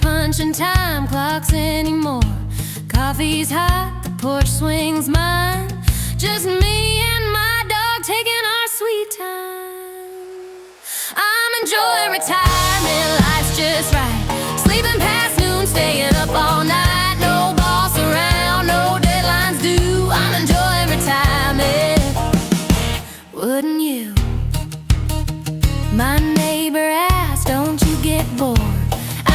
punching time clocks anymore. Coffee's hot, the porch swings mine. Just me and my dog taking our sweet time. I'm enjoying retirement, life's just right. Sleeping past noon, staying up all night. No boss around, no deadlines due. I'm enjoying retirement, wouldn't you? My neighbor asked, don't you get bored?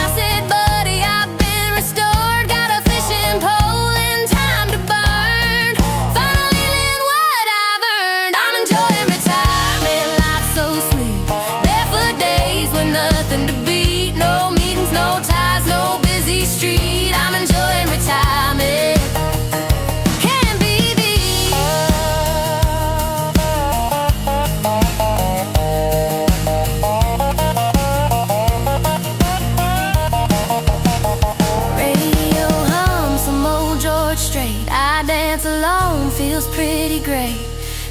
I said, buddy, I've been restored. Got a fishing pole and time to burn. Finally lived what I've earned. I'm enjoying retirement, life's so sweet. Barefoot days with nothing to beat. No meetings, no ties, no busy street. I'm enjoying retirement, can't be beat. Radio hum some old George Strait. I dance alone, feels pretty great.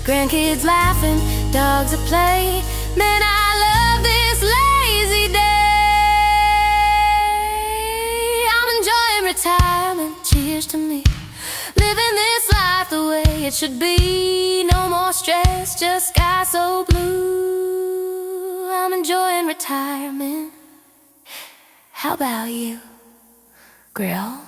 Grandkids laughing, dogs at play. Man, I love this lazy day. I'm enjoying retirement, cheers to me. Living this life the way it should be. No more stress, just sky so blue. I'm enjoying retirement. How about you, girl?